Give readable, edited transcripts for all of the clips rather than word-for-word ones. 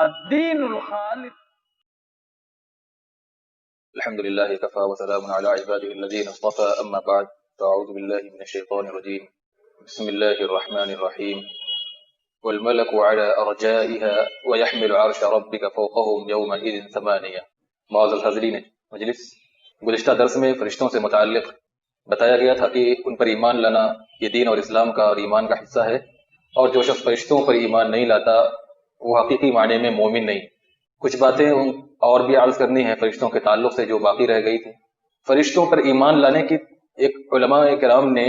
الدین الخالص. الحمد لله كفى وسلام على عباده الذين اصطفى اما بعد فاعوذ بالله من الشيطان الرجيم بسم الله الرحمن الرحيم والملك على ارجائها ويحمل عرش ربك فوقهم يومئذ ثمانية. معزز حاضرین مجلس، گزشتہ درس میں فرشتوں سے متعلق بتایا گیا تھا کہ ان پر ایمان لانا یہ دین اور اسلام کا اور ایمان کا حصہ ہے، اور جو شخص فرشتوں پر ایمان نہیں لاتا وہ حقیقی معنی میں مومن نہیں. کچھ باتیں اور بھی عرض کرنی ہیں فرشتوں کے تعلق سے جو باقی رہ گئی تھی. فرشتوں پر ایمان لانے کی ایک علماء کرام نے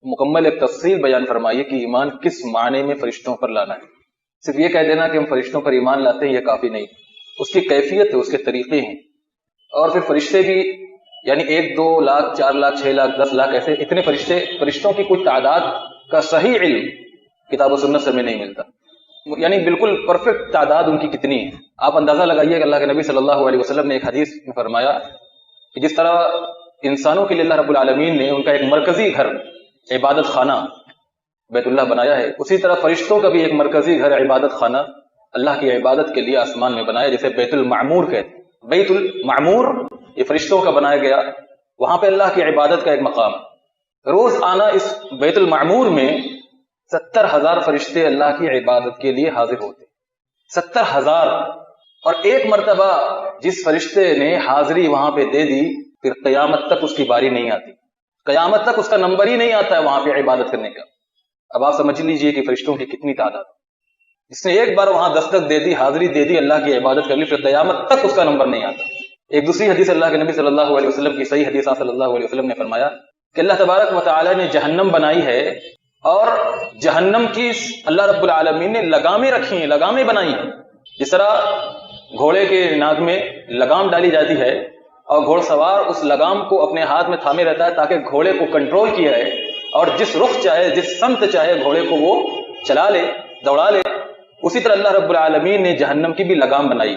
مکمل ایک تفصیل بیان فرمائی کہ ایمان کس معنی میں فرشتوں پر لانا ہے. صرف یہ کہہ دینا کہ ہم فرشتوں پر ایمان لاتے ہیں یہ کافی نہیں، اس کی کیفیت ہے، اس کے طریقے ہیں. اور پھر فرشتے بھی یعنی 1 2 لاکھ 4 لاکھ 6 لاکھ 10 لاکھ ایسے اتنے فرشتوں کی کچھ تعداد کا صحیح علم کتاب و سنت سے ہمیں نہیں ملتا، یعنی بالکل پرفیکٹ تعداد ان کی کتنی ہے. آپ اندازہ لگائیے کہ اللہ کے نبی صلی اللہ علیہ وسلم نے ایک حدیث میں فرمایا کہ جس طرح انسانوں کے لیے اللہ رب العالمین نے ان کا ایک مرکزی گھر عبادت خانہ بیت اللہ بنایا ہے، اسی طرح فرشتوں کا بھی ایک مرکزی گھر عبادت خانہ اللہ کی عبادت کے لیے آسمان میں بنایا، جسے بیت المعمور کہتے ہیں. بیت المعمور یہ فرشتوں کا بنایا گیا، وہاں پہ اللہ کی عبادت کا ایک مقام. روز آنا اس بیت المعمور میں 70,000 فرشتے اللہ کی عبادت کے لیے حاضر ہوتے. 70,000. اور ایک مرتبہ جس فرشتے نے حاضری وہاں پہ دے دی پھر قیامت تک اس کی باری نہیں آتی، قیامت تک اس کا نمبر ہی نہیں آتا ہے وہاں پہ عبادت کرنے کا. اب آپ سمجھ لیجئے کہ فرشتوں کی کتنی تعداد. جس نے ایک بار وہاں دستک دے دی، حاضری دے دی، اللہ کی عبادت کر لی، پھر قیامت تک اس کا نمبر نہیں آتا. ایک دوسری حدیث اللہ کے نبی صلی اللہ علیہ وسلم کی صحیح حدیث صلی اللہ علیہ وسلم نے فرمایا کہ اللہ تبارک و تعالی نے جہنم بنائی ہے، اور جہنم کی اللہ رب العالمین نے لگامیں رکھی ہیں، لگامیں بنائی ہیں. جس طرح گھوڑے کے ناک میں لگام ڈالی جاتی ہے اور گھوڑ سوار اس لگام کو اپنے ہاتھ میں تھامے رہتا ہے تاکہ گھوڑے کو کنٹرول کیا ہے اور جس رخ چاہے جس سمت چاہے گھوڑے کو وہ چلا لے، دوڑا لے. اسی طرح اللہ رب العالمین نے جہنم کی بھی لگام بنائی.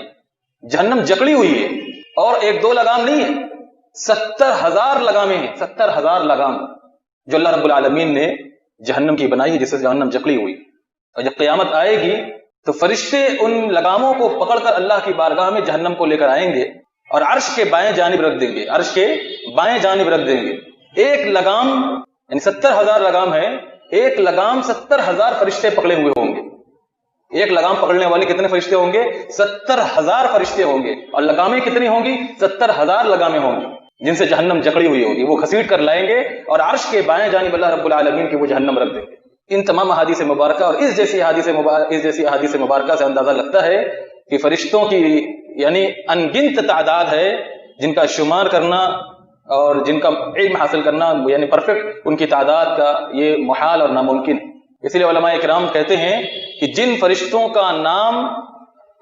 جہنم جکڑی ہوئی ہے، اور 1 2 لگام نہیں ہے، 70,000 لگامیں ہیں. 70,000 لگام جو اللہ رب العالمین نے جہنم کی بنائی ہے، جس سے جہنم جکڑی ہوئی. اور جب قیامت آئے گی تو فرشتے ان لگاموں کو پکڑ کر اللہ کی بارگاہ میں جہنم کو لے کر آئیں گے اور عرش کے بائیں جانب رکھ دیں گے، عرش کے بائیں جانب رکھ دیں گے. ایک لگام یعنی 70,000 لگام ہے، ایک لگام 70,000 فرشتے پکڑے ہوئے ہوں گے. ایک لگام پکڑنے والے کتنے فرشتے ہوں گے؟ 70,000 فرشتے ہوں گے. اور لگامیں کتنی ہوں گی؟ 70,000 لگامیں ہوں گی جن سے جہنم جکڑی ہوئی ہوگی. وہ گھسیٹ کر لائیں گے اور عرش کے بائیں جانب اللہ رب العالمین کی وہ جہنم رکھ دیں گے. ان تمام احادیث مبارکہ اور اس جیسی احادیث مبارکہ سے اندازہ لگتا ہے کہ فرشتوں کی یعنی انگنت تعداد ہے جن کا شمار کرنا اور جن کا علم حاصل کرنا یعنی پرفیکٹ ان کی تعداد کا یہ محال اور ناممکن ہے. اس لیے علماء کرام کہتے ہیں کہ جن فرشتوں کا نام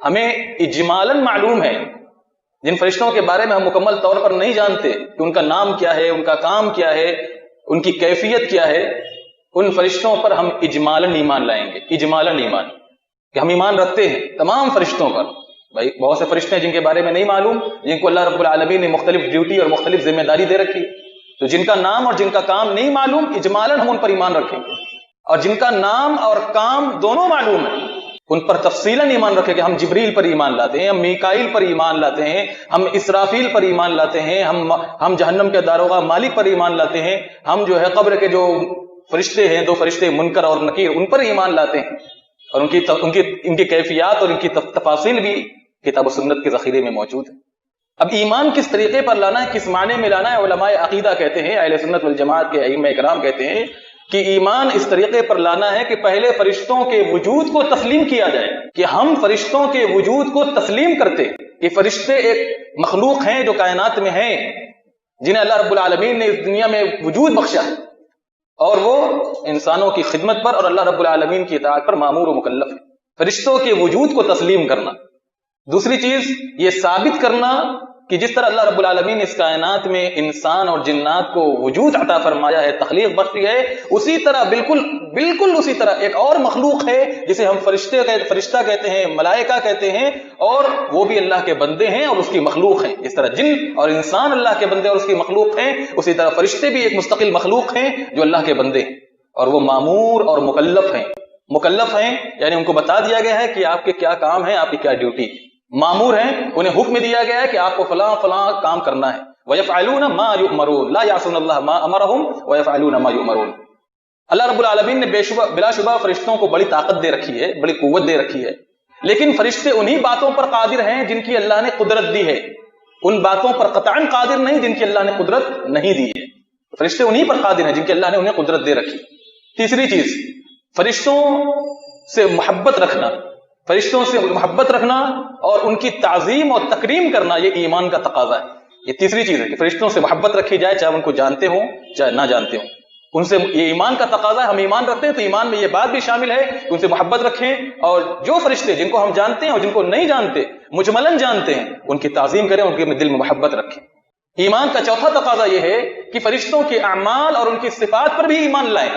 ہمیں اجمالاً معلوم ہے، جن فرشتوں کے بارے میں ہم مکمل طور پر نہیں جانتے کہ ان کا نام کیا ہے، ان کا کام کیا ہے، ان کی کیفیت کیا ہے، ان فرشتوں پر ہم اجمالاً ایمان لائیں گے. اجمالاً ایمان کہ ہم ایمان رکھتے ہیں تمام فرشتوں پر. بھائی بہت سے فرشتے ہیں جن کے بارے میں نہیں معلوم، جن کو اللہ رب العالمین نے مختلف ڈیوٹی اور مختلف ذمہ داری دے رکھی، تو جن کا نام اور جن کا کام نہیں معلوم اجمالاً ہم ان پر ایمان رکھیں گے. اور جن کا نام اور کام دونوں معلوم ہے ان پر تفصیلاً ایمان رکھے کہ ہم جبریل پر ایمان لاتے ہیں، ہم میکائیل پر ایمان لاتے ہیں، ہم اسرافیل پر ایمان لاتے ہیں، ہم جہنم کے داروغہ مالک پر ایمان لاتے ہیں، ہم جو ہے قبر کے جو فرشتے ہیں 2 فرشتے منکر اور نکیر ان پر ایمان لاتے ہیں. اور ان کی کیفیات اور ان کی تفاصیل بھی کتاب و سنت کے ذخیرے میں موجود ہے. اب ایمان کس طریقے پر لانا ہے، کس معنی میں لانا ہے، علماء عقیدہ کہتے ہیں، اہل سنت والجماعت کے ائمہ کرام کہتے ہیں کہ ایمان اس طریقے پر لانا ہے کہ پہلے فرشتوں کے وجود کو تسلیم کیا جائے، کہ ہم فرشتوں کے وجود کو تسلیم کرتے کہ فرشتے ایک مخلوق ہیں جو کائنات میں ہیں، جنہیں اللہ رب العالمین نے اس دنیا میں وجود بخشا ہے، اور وہ انسانوں کی خدمت پر اور اللہ رب العالمین کی اطاعت پر مامور و مکلف ہے. فرشتوں کے وجود کو تسلیم کرنا. دوسری چیز یہ ثابت کرنا کہ جس طرح اللہ رب العالمین اس کائنات میں انسان اور جنات کو وجود عطا فرمایا ہے، تخلیق بخشی ہے، اسی طرح بالکل اسی طرح ایک اور مخلوق ہے جسے ہم فرشتہ کہتے ہیں، ملائکہ کہتے ہیں، اور وہ بھی اللہ کے بندے ہیں اور اس کی مخلوق ہیں. جس طرح جن اور انسان اللہ کے بندے اور اس کی مخلوق ہیں، اسی طرح فرشتے بھی ایک مستقل مخلوق ہیں جو اللہ کے بندے ہیں اور وہ مامور اور مکلف ہیں. مکلف ہیں یعنی ان کو بتا دیا گیا ہے کہ آپ کے کیا کام ہے، آپ کی کیا ڈیوٹی. مامور ہیں، انہیں حکم دیا گیا ہے کہ آپ کو فلاں فلاں کام کرنا ہے. وَيَفْعَلُونَ مَا يُؤْمَرُونَ لَا يَعْصُونَ اللَّهَ مَا أَمَرَهُمْ وَيَفْعَلُونَ مَا يُؤْمَرُونَ. اللہ رب العالمین نے بلا شبہ فرشتوں کو بڑی طاقت دے رکھی ہے، بڑی قوت دے رکھی ہے، لیکن فرشتے انہی باتوں پر قادر ہیں جن کی اللہ نے قدرت دی ہے، ان باتوں پر قطعاً قادر نہیں جن کی اللہ نے قدرت نہیں دی ہے. فرشتے انہی پر قادر ہیں جن کی اللہ نے انہیں قدرت دے رکھی. تیسری چیز، فرشتوں سے محبت رکھنا، فرشتوں سے محبت رکھنا اور ان کی تعظیم اور تکریم کرنا یہ ایمان کا تقاضا ہے. یہ تیسری چیز ہے کہ فرشتوں سے محبت رکھی جائے، چاہے ان کو جانتے ہوں چاہے نہ جانتے ہوں. ان سے یہ ایمان کا تقاضا ہے. ہم ایمان رکھتے ہیں تو ایمان میں یہ بات بھی شامل ہے کہ ان سے محبت رکھیں، اور جو فرشتے جن کو ہم جانتے ہیں اور جن کو نہیں جانتے، مجملاً جانتے ہیں، ان کی تعظیم کریں، ان کے دل میں محبت رکھیں. ایمان کا چوتھا تقاضا یہ ہے کہ فرشتوں کے اعمال اور ان کی صفات پر بھی ایمان لائیں.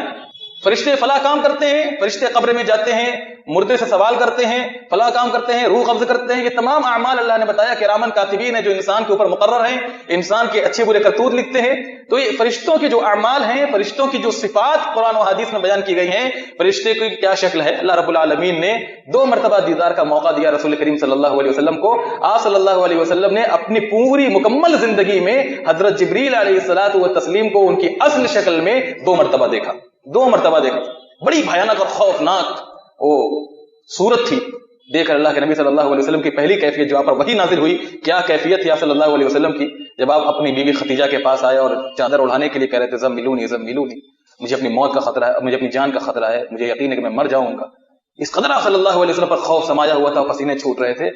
فرشتے فلاں کام کرتے ہیں، فرشتے قبر میں جاتے ہیں، مردے سے سوال کرتے ہیں، فلاں کام کرتے ہیں، روح قبض کرتے ہیں. یہ تمام اعمال اللہ نے بتایا کہ کرامن کاتبین ہے جو انسان کے اوپر مقرر ہیں، انسان کے اچھے برے کرتوت لکھتے ہیں. تو یہ فرشتوں کے جو اعمال ہیں، فرشتوں کی جو صفات قرآن و حدیث میں بیان کی گئی ہیں، فرشتے کی کیا شکل ہے، اللہ رب العالمین نے 2 مرتبہ دیدار کا موقع دیا رسول کریم صلی اللہ علیہ وسلم کو. آپ صلی اللہ علیہ وسلم نے اپنی پوری مکمل زندگی میں حضرت جبریل علیہ الصلوۃ والتسلیم کو ان کی اصل شکل میں 2 مرتبہ دیکھا. 2 مرتبہ دیکھا. بڑی بھیانک اور خوفناک وہ صورت تھی. دیکھ کر اللہ کے نبی صلی اللہ علیہ وسلم کی پہلی کیفیت جو آپ پر وحی نازل ہوئی، کیا کیفیت تھی آپ صلی اللہ علیہ وسلم کی جب آپ اپنی بیوی خدیجہ کے پاس آئے اور چادر اڑانے کے لیے کہہ رہے تھے زملونی زملونی، مجھے اپنی موت کا خطرہ ہے، مجھے اپنی جان کا خطرہ ہے، مجھے یقین ہے کہ میں مر جاؤں گا. اس قدر آپ صلی اللہ علیہ وسلم پر خوف سمایا ہوا تھا، پسینے چھوٹ رہے تھے.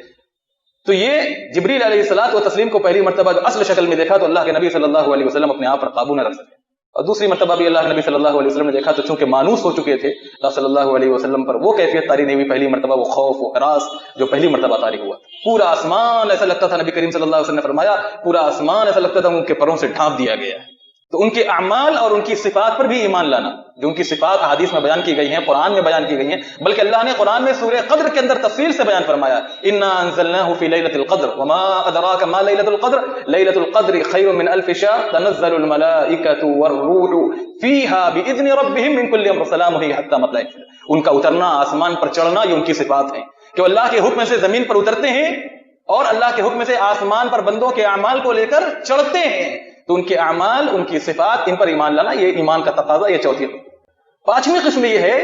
تو یہ جبریل علیہ الصلوۃ والتسلیم کو پہلی مرتبہ اصل شکل میں دیکھا تو اللہ کے نبی صلی اللہ علیہ وسلم اپنے آپ پر قابو نہ رکھ سکے. اور دوسری مرتبہ بھی اللہ کے نبی صلی اللہ علیہ وسلم نے دیکھا تو چونکہ مانوس ہو چکے تھے اللہ صلی اللہ علیہ وسلم پر وہ کیفیت طاری نہیں ہوئی. پہلی مرتبہ وہ خوف و ہراس جو پہلی مرتبہ طاری ہوا، پورا آسمان ایسا لگتا تھا، نبی کریم صلی اللہ علیہ وسلم نے فرمایا پورا آسمان ایسا لگتا تھا ان کے پروں سے ڈھانپ دیا گیا ہے. تو ان کے اعمال اور ان کی صفات پر بھی ایمان لانا، جو ان کی صفات حدیث میں بیان کی گئی ہیں، قرآن میں بیان کی گئی ہیں، بلکہ اللہ نے قرآن میں سورہ قدر کے اندر تفصیل سے بیان فرمایا انا انزلناه في ليله القدر وما ادراك ما ليله القدر ليله القدر خير من الف شهر تنزل الملائكه والروح فيها باذن ربهم من كل امر سلام هي حتى مطلع الفجر. ان کا اترنا، آسمان پر چڑھنا، یہ ان کی صفات ہیں کہ اللہ کے حکم سے زمین پر اترتے ہیں اور اللہ کے حکم سے آسمان پر بندوں کے اعمال کو لے کر چڑھتے ہیں. تو ان کے اعمال، ان کی صفات، ان پر ایمان لانا یہ ایمان کا تقاضا. یہ چوتھی. 5ویں قسم یہ ہے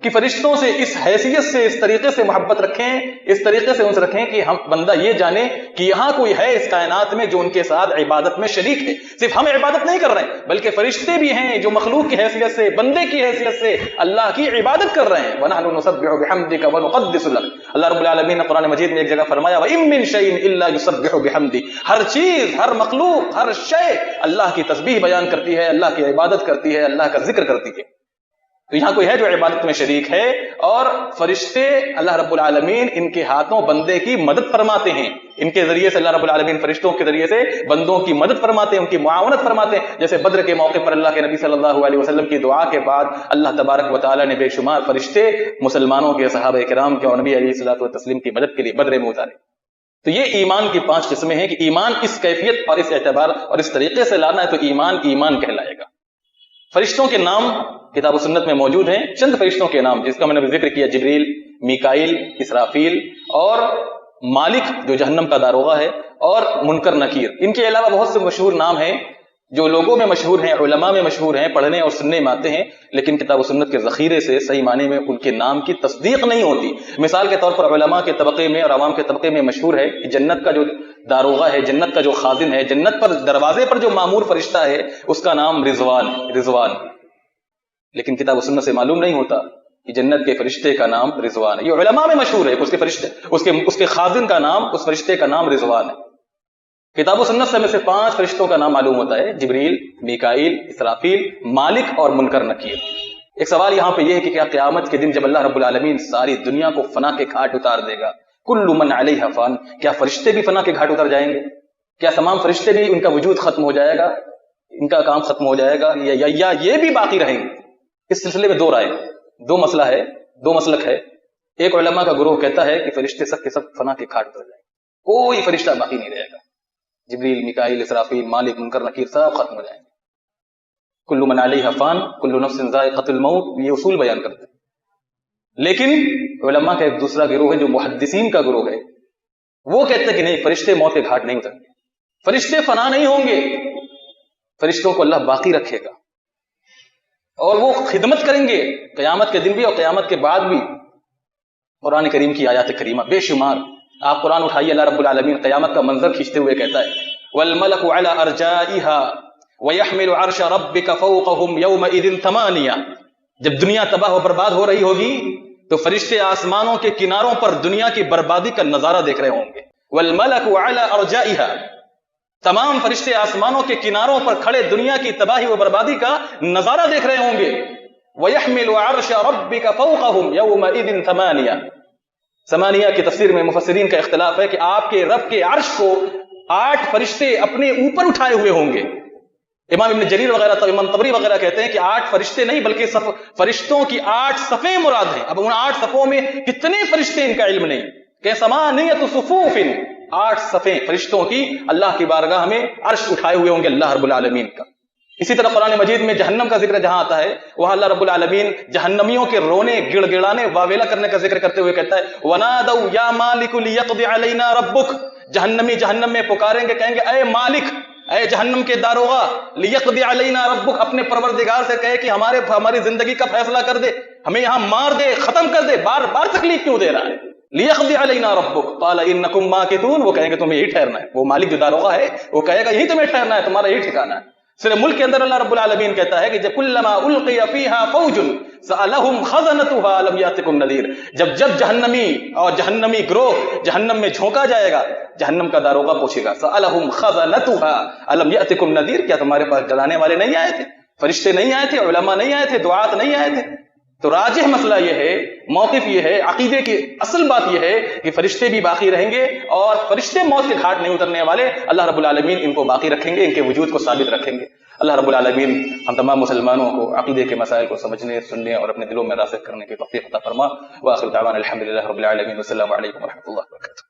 کہ فرشتوں سے اس حیثیت سے، اس طریقے سے محبت رکھیں، اس طریقے سے ان سے رکھیں کہ ہم بندہ یہ جانے کہ یہاں کوئی ہے اس کائنات میں جو ان کے ساتھ عبادت میں شریک ہے. صرف ہم عبادت نہیں کر رہے ہیں بلکہ فرشتے بھی ہیں جو مخلوق کی حیثیت سے، بندے کی حیثیت سے اللہ کی عبادت کر رہے ہیں. وَنَحْنُ نُسَبِّحُ بِحَمْدِكَ وَنُقَدِّسُ لَكَ. اللہ رب العالمین نے قرآن مجید میں ایک جگہ فرمایا وَإِن مِّن شَيْءٍ إِلَّا يُسَبِّحُ بِحَمْدِهِ. ہر چیز، ہر مخلوق، ہر شے اللہ کی تسبیح بیان کرتی ہے، اللہ کی عبادت کرتی ہے، اللہ کا ذکر کرتی ہے. تو یہاں کوئی ہے جو عبادت میں شریک ہے. اور فرشتے اللہ رب العالمین ان کے ہاتھوں بندے کی مدد فرماتے ہیں. ان کے ذریعے سے اللہ رب العالمین فرشتوں کے ذریعے سے بندوں کی مدد فرماتے ہیں، ان کی معاونت فرماتے ہیں. جیسے بدر کے موقع پر اللہ کے نبی صلی اللہ علیہ وسلم کی دعا کے بعد اللہ تبارک و تعالی نے بے شمار فرشتے مسلمانوں کے، صحابہ کرام کے اور نبی علیہ الصلوۃ والتسلیم کی مدد کے لیے بدر میں اتارے. تو یہ ایمان کی 5 قسمیں ہیں کہ ایمان اس کیفیت اور اس اعتبار اور اس طریقے سے لانا ہے تو ایمان کہلائے گا. فرشتوں کے نام کتاب و سنت میں موجود ہیں. چند فرشتوں کے نام جس کا میں نے ذکر کیا، جبریل، میکائیل، اسرافیل اور مالک جو جہنم کا داروغہ ہے، اور منکر نکیر. ان کے علاوہ بہت سے مشہور نام ہیں جو لوگوں میں مشہور ہیں، علماء میں مشہور ہیں، پڑھنے اور سننے میں آتے ہیں، لیکن کتاب و سنت کے ذخیرے سے صحیح معنی میں ان کے نام کی تصدیق نہیں ہوتی. مثال کے طور پر علماء کے طبقے میں اور عوام کے طبقے میں مشہور ہے کہ جنت کا جو داروغہ ہے، جنت کا جو خازن ہے، جنت پر دروازے پر جو مامور فرشتہ ہے اس کا نام رضوان ہے، رضوان. لیکن کتاب و سنت سے معلوم نہیں ہوتا کہ جنت کے فرشتے کا نام رضوان ہے. یہ علماء میں مشہور ہے، اس کے فرشتے، اس کے خازن کا نام، اس فرشتے کا نام رضوان ہے. کتاب و سنت سے میں سے 5 فرشتوں کا نام معلوم ہوتا ہے: جبریل، میکائیل، اسرافیل، مالک اور منکر نکیر. ایک سوال یہاں پہ یہ ہے کہ کیا قیامت کے دن جب اللہ رب العالمین ساری دنیا کو فنا کے گھاٹ اتار دے گا، کل من علیہا فان، کیا فرشتے بھی فنا کے گھاٹ اتر جائیں گے؟ کیا تمام فرشتے بھی ان کا وجود ختم ہو جائے گا، ان کا کام ختم ہو جائے گا، یا یہ بھی باقی رہیں گے؟ اس سلسلے میں 2 رائے، 2 مسئلہ ہے، 2 مسلک ہے. ایک علماء کا گروہ کہتا ہے کہ فرشتے سب کے سب فنا کے گھاٹ اتر جائیں گے، کوئی فرشتہ باقی نہیں رہے گا. جبریل، میکائیل، اسرافیل، مالک، منکر نکیر سب ختم ہو جائیں گے. کل من علیہا فان، کل نفس ذائقۃ الموت، یہ اصول بیان کرتے ہیں. لیکن علماء کا ایک دوسرا گروہ ہے جو محدثین کا گروہ ہے، وہ کہتے ہیں کہ نہیں، فرشتے موت کے گھاٹ نہیں اتریں گے، فرشتے فنا نہیں ہوں گے، فرشتوں کو اللہ باقی رکھے گا اور وہ خدمت کریں گے قیامت کے دن بھی اور قیامت کے بعد بھی۔ قرآن کریم کی آیات کریمہ بے شمار، آپ قرآن اٹھائیے، اللہ رب العالمین قیامت کا منظر کھینچتے ہوئے کہتا ہے والملک علی ارجائها ویحمل عرش ربک فوقهم یومئذ ثمانیہ، جب دنیا تباہ و برباد ہو رہی ہوگی تو فرشتے آسمانوں کے کناروں پر دنیا کی بربادی کا نظارہ دیکھ رہے ہوں گے۔ والملک علی ارجائها، تمام فرشتے آسمانوں کے کناروں پر کھڑے دنیا کی تباہی و بربادی کا نظارہ دیکھ رہے ہوں گے۔ وَيَحْمِلُ عَرْشَ رَبِّكَ فَوْقَهُمْ يَوْمَئِذٍ ثَمَانِيَةٌ، ثمانیہ کی تفسیر میں مفسرین کا اختلاف ہے کہ آپ کے رب کے عرش کو 8 فرشتے اپنے اوپر اٹھائے ہوئے ہوں گے۔ امام ابن جریر وغیرہ، امام طبری وغیرہ کہتے ہیں کہ 8 فرشتے نہیں بلکہ فرشتوں کی 8 صفیں مراد ہیں۔ اب ان 8 صفوں میں کتنے فرشتے ان کا علم نہیں، کہ ثمانیۃ صفوف، 8 صفیں فرشتوں کی اللہ کی بارگاہ میں عرش اٹھائے ہوئے ہوں گے اللہ رب العالمین کا۔ اسی طرح قرآن مجید میں جہنم کا ذکر جہاں آتا ہے وہاں اللہ رب العالمین جہنمیوں کے رونے، گڑ گڑانے، واویلا کرنے کا ذکر کرتے ہوئے کہتا ہے وَنَادَوْا يَا مَالِكُ لِيَقْضِ عَلَيْنَا رَبُّكَ، جہنمی جہنم میں پکاریں گے، کہیں گے اے مالک، اے جہنم کے داروغہ، لِيَقْضِ عَلَيْنَا رَبُّكَ، اپنے پروردگار سے کہے کہ ہماری زندگی کا فیصلہ کر دے، ہمیں یہاں مار دے، ختم کر دے، بار بار تکلیف کیوں دے رہا ہے؟ لِيَقْضِ عَلَيْنَا رَبُّكَ قَالَ إِنَّكُمْ مَاكِثُونَ، وہ کہیں گے تمہیں یہی ٹھہرنا ہے۔ وہ مالک جو داروغہ ہے وہ کہے گا یہی تمہیں ٹھہرنا ہے، تمہارا یہی ٹھکانہ ہے۔ سورہ ملک کے اندر اللہ رب العالمین کہتا ہے کہ جب کلما القی فیہا فوج سألہم خزنتہا الم یاتکم نذیر، جب جہنمی اور جہنمی گروہ جہنم میں جھونکا جائے گا، جہنم کا داروغہ پوچھے گا سألہم خزنتہا الم یاتکم نذیر، کیا تمہارے پاس ڈرانے والے نہیں آئے تھے، فرشتے نہیں آئے تھے، علماء نہیں آئے تھے، دعات نہیں آئے تھے؟ تو راجح مسئلہ یہ ہے، موقف یہ ہے، عقیدے کی اصل بات یہ ہے کہ فرشتے بھی باقی رہیں گے اور فرشتے موت کے گھاٹ نہیں اترنے والے، اللہ رب العالمین ان کو باقی رکھیں گے، ان کے وجود کو ثابت رکھیں گے۔ اللہ رب العالمین ہم تمام مسلمانوں کو عقیدے کے مسائل کو سمجھنے، سننے اور اپنے دلوں میں راسخ کرنے کی توفیق عطا فرما۔ وآخر دعوانا الحمدللہ رب العالمین، والسلام علیکم ورحمۃ اللہ وبرکاتہ۔